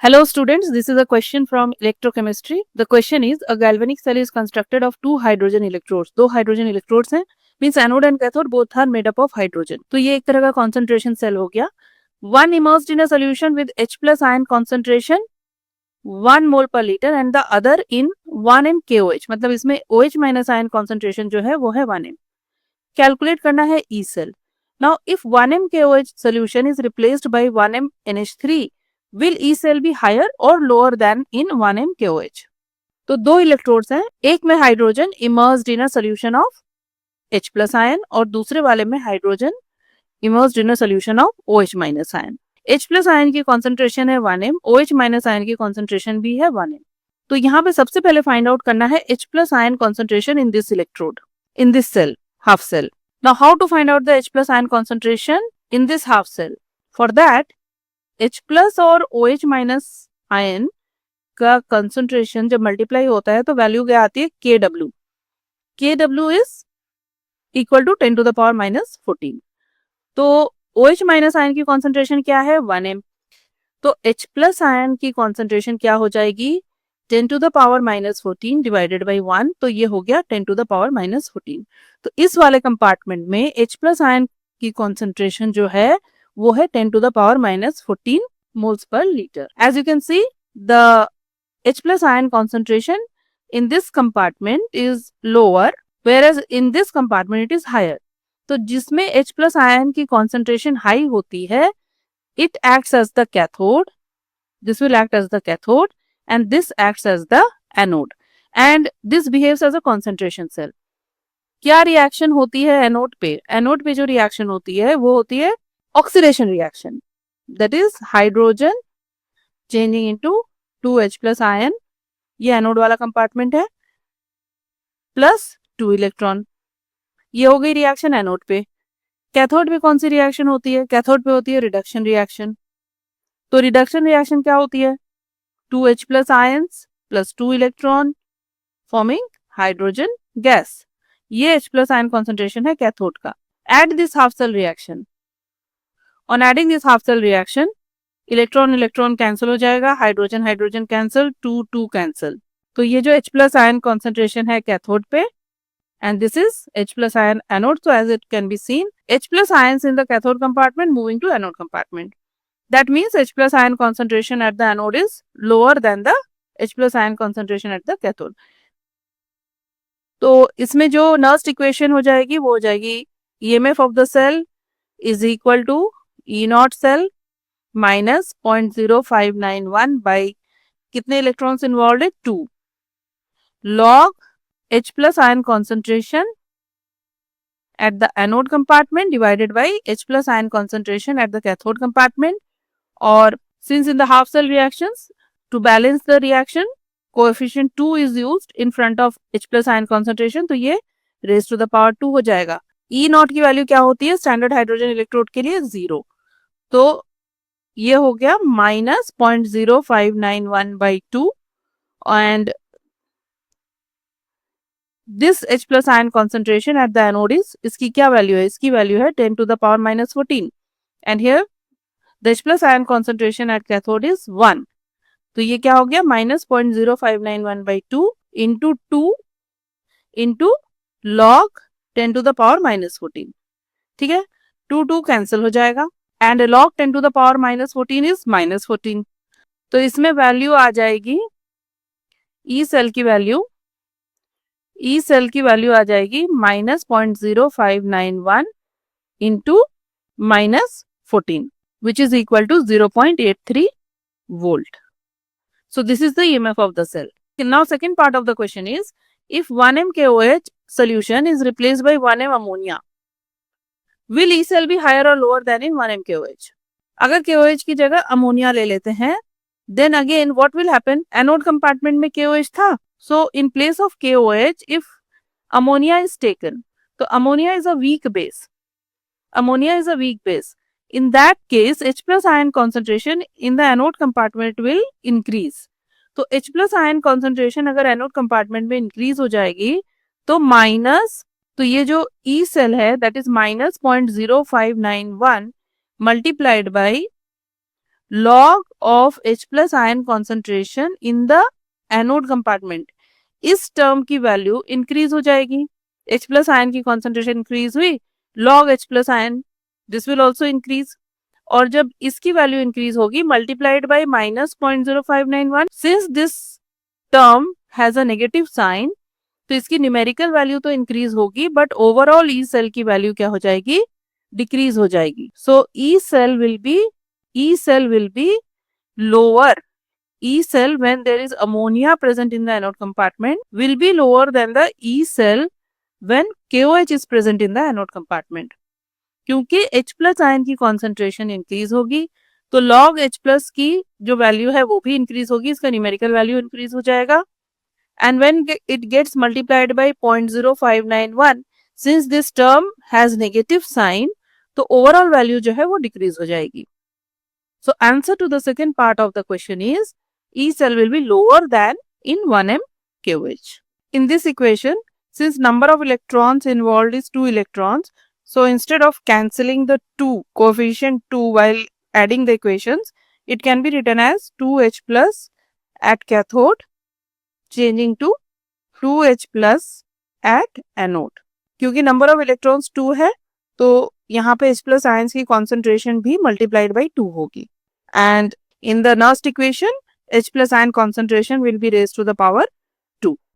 Hello students, this is a question from electrochemistry. The question is, a galvanic cell is constructed of two hydrogen electrodes. दो hydrogen electrodes हैं, means anode and cathode both are made up of hydrogen. तो ये एक तरह का concentration cell हो गया. One immersed in a solution with H plus ion concentration 1 mole per liter and the other in 1 m KOH. मतलब इसमें OH minus ion concentration जो है वो है 1 m. Calculate करना है E cell. Now if 1 m KOH solution is replaced by 1 m NH3, will E cell be higher or lower than in 1 m KOH? तो दो इलेक्ट्रोड्स हैं, एक में hydrogen immersed in a solution of H plus ion और दूसरे वाले में hydrogen immersed in a solution of OH minus ion. H plus ion की कॉन्सेंट्रेशन है 1 m, OH माइनस आयन की कॉन्सेंट्रेशन भी है 1 m. तो यहाँ पे सबसे पहले फाइंड आउट करना है H plus ion concentration in this electrode, in this cell, half cell. Now how to find out the H plus ion concentration in this half cell? For that, H plus और OH minus ion का concentration जब multiply होता है तो value क्या आती है KW. KW is equal to 10 to the power minus 14. तो OH minus ion की concentration क्या है 1 m. तो H plus ion की concentration क्या हो जाएगी 10 to the power minus 14 divided by 1. तो ये हो गया 10 to the power minus 14. तो इस वाले कंपार्टमेंट में H plus ion की concentration जो है वो है 10 to the power minus 14 moles per liter. As you can see, the H plus ion concentration in this compartment is lower, whereas in this compartment it is higher. तो जिसमें H plus ion की concentration high होती है, it acts as the cathode. This will act as the cathode and this acts as the anode. And this behaves as a concentration cell. क्या reaction होती है anode पे? Anode पे जो reaction होती है वो होती है oxidation reaction. That is hydrogen changing into 2H plus ion. ये एनोड वाला कंपार्टमेंट है, प्लस 2 इलेक्ट्रॉन. ये हो गई रिएक्शन एनोड पे. कैथोड पे कौन सी रिएक्शन होती है? कैथोड पे होती है रिडक्शन रिएक्शन. तो रिडक्शन रिएक्शन क्या होती है? 2H plus ions plus 2 electron forming hydrogen gas. ये H प्लस आयन कॉन्सेंट्रेशन है कैथोड का. Add this half cell reaction. On adding this half cell reaction, electron electron cancel हो जाएगा, hydrogen hydrogen cancel, 2 2 cancel. तो ये जो H plus ion concentration है cathode पे and this is H plus ion anode. So as it can be seen, H plus ions in the cathode compartment moving to anode compartment. That means H plus ion concentration at the anode is lower than the H plus ion concentration at the cathode. तो इसमें जो Nernst equation हो जाएगी वो हो जाएगी EMF of the cell is equal to E naught cell minus 0.0591 by कितने electrons involve है 2 log H plus ion concentration at the anode compartment divided by H plus ion concentration at the cathode compartment. Or since in the half cell reactions, to balance the reaction, coefficient 2 is used in front of H plus ion concentration, तो ये raised to the power 2 हो जाएगा. E naught की value क्या होती है standard hydrogen electrode के लिए 0. तो ये हो गया minus 0.0591 by 2 and this H plus ion concentration at the anode is, इसकी क्या वैल्यू है? इसकी वैल्यू है 10 to the power minus 14 and here the H plus ion concentration at cathode is 1. तो ये क्या हो गया minus 0.0591 by 2 into 2 into log 10 to the power minus 14. ठीक है, 2 2 कैंसिल हो जाएगा and log 10 to the power minus 14 is minus 14. तो इसमें वैल्यू आ जाएगी E सेल की वैल्यू, E सेल की वैल्यू आ जाएगी minus 0.0591 into minus 14 which is equal to 0.83 volt. So this is the EMF of the cell. Now second part of the question is, if 1 m KOH solution is replaced by 1 m ammonia, will E cell be higher or lower than in 1 m KOH? अगर KOH की जगह ammonia ले लेते हैं, then again what will happen? Anode compartment में KOH था, so in place of KOH, if ammonia is taken, तो ammonia is a weak base. Ammonia is a weak base. In that case, H plus ion concentration in the anode compartment will increase. तो H plus ion concentration अगर anode compartment में increase हो जाएगी तो minus, तो ये जो E cell है that is minus 0.0591 multiplied by log of H plus ion concentration in the anode compartment. इस टर्म की वैल्यू इंक्रीज हो जाएगी. H plus ion की concentration इंक्रीज हुई, log H plus ion this will also increase. और जब इसकी value increase होगी multiplied by -0.0591, since this term has a negative sign, तो इसकी न्यूमेरिकल वैल्यू तो इंक्रीज होगी बट ओवरऑल ई सेल की वैल्यू क्या हो जाएगी, डिक्रीज हो जाएगी. So E cell will be lower. E cell when there is ammonia present in the anode compartment will be lower than the E cell when KOH is present in the anode compartment. क्योंकि H plus ion की concentration increase होगी तो log H plus की जो value है वो भी increase होगी, इसका न्यूमेरिकल वैल्यू इंक्रीज हो जाएगा. And when it gets multiplied by 0.0591, since this term has negative sign, तो overall value जो है वो decrease हो जाएगी. So answer to the second part of the question is E cell will be lower than in 1m KOH. In this equation, since number of electrons involved is 2 electrons, so instead of cancelling the 2 coefficient 2 while adding the equations, it can be written as 2H plus at cathode changing to 2H plus at anode. क्योंकि number of electrons 2 है तो यहाँ पे H plus ions की concentration भी multiplied by 2 होगी. And in the Nernst equation, H plus ion concentration will be raised to the power 2.